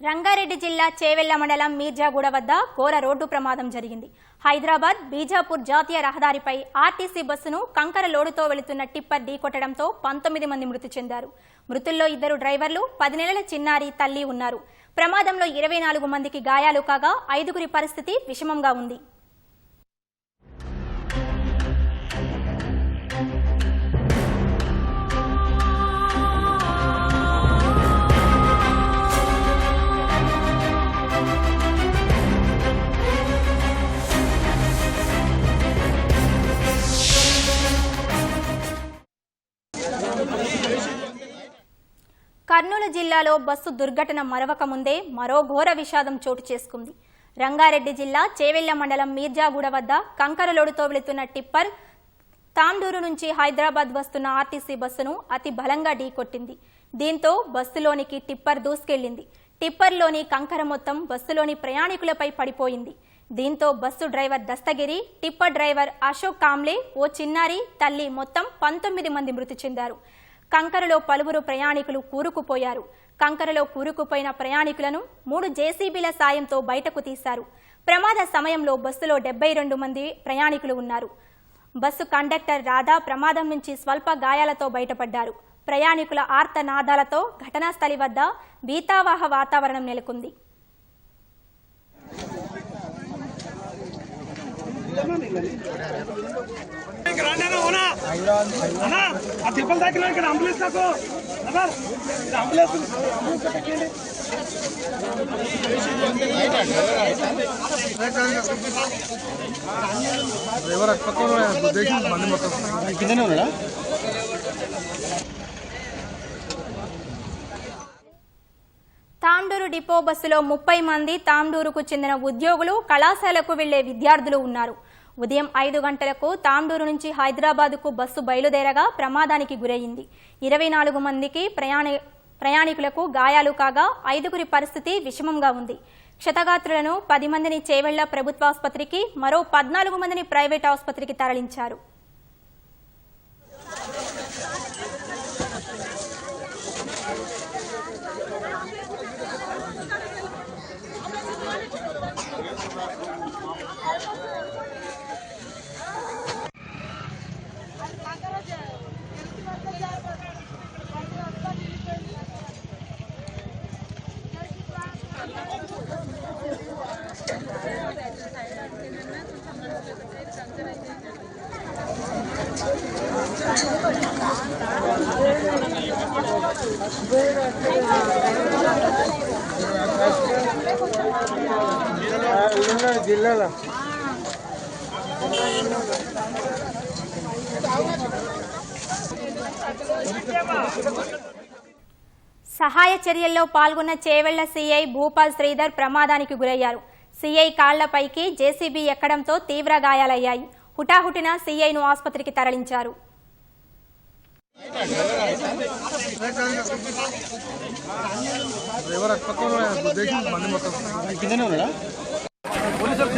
రంగారెడ్డి జిల్లా చేవెళ్ల మండలం మీర్జాగూడ వద్ద ఘోర రోడ్డు ప్రమాదం జరిగింది. హైదరాబాద్ బీజాపూర్ జాతీయ రహదారిపై ఆర్టీసీ బస్సును కంకర లోడుతో వెళుతున్న టిప్పర్ ఢీకొట్టడంతో 19 మంది మృతి చెందారు. మృతుల్లో 2 డ్రైవర్లు, 10 నెలల చిన్నారి తల్లి ఉన్నారు. ప్రమాదంలో 24 మందికి గాయాలు కాగా 5గురి పరిస్థితి విషమంగా ఉంది. కర్నూలు జిల్లాలో బస్సు దుర్ఘటన మరవక ముందే మరో ఘోర విషాదం చోటు చేసుకుంది. రంగారెడ్డి జిల్లా చేవెళ్ల మండలం మీర్జాగూడ వద్ద కంకర లోడుతో వెళుతున్న టిప్పర్ తాండూరు నుంచి హైదరాబాద్ వస్తున్న ఆర్టీసీ బస్సును అతి బలంగా ఢీకొట్టింది. దీంతో బస్సులోనికి టిప్పర్ దూసుకెళ్లింది. టిప్పర్లోని కంకర మొత్తం బస్సులోని ప్రయాణికులపై పడిపోయింది. దీంతో bus driver Dastagiri, tipper driver Ashok Kamble, ఓ చిన్నారి, తల్లి మొత్తం 19 మంది మృతి చెందారు. కంకరలో పలువురు ప్రయాణికులు కూరుకుపోయారు. కంకరలో కూరుకుపోయిన ప్రయాణికులను 3 జేసీబీల సాయంతో బయటకు తీశారు. ప్రమాద సమయంలో బస్సులో 72 మంది ప్రయాణికులు ఉన్నారు. బస్సు కండక్టర్ రాధా ప్రమాదం నుంచి స్వల్ప గాయాలతో బయటపడ్డారు. ప్రయాణికుల ఆర్తనాదాలతో ఘటనా స్థలి వద్ద భీతావహ వాతావరణం నెలకొంది. తాండూరు డిపో బస్సులో 30 మంది తాండూరుకు చెందిన ఉద్యోగులు, కళాశాలకు వెళ్లే విద్యార్థులు ఉన్నారు. ఉదయం 5 గంటలకు తాండూరు నుంచి హైదరాబాద్కు బస్సు బయలుదేరగా ప్రమాదానికి గురయ్యింది. 24 మందికి ప్రయాణికులకు గాయాలు కాగా 5గురి పరిస్థితి విషమంగా ఉంది. క్షతగాత్రులను 10 మందిని చేవెళ్ల ప్రభుత్వాసుపత్రికి, మరో 14 మందిని ప్రైవేట్ ఆసుపత్రికి తరలించారు. సహాయ చర్యల్లో పాల్గొన్న చేవెళ్ల సీఐ భూపాల్ శ్రీధర్ ప్రమాదానికి గురయ్యారు. సీఐ కాళ్లపైకి జేసీబీ ఎక్కడంతో తీవ్ర గాయాలయ్యాయి. హుటాహుటిన సీఐను ఆసుపత్రికి తరలించారు. పోలీసులు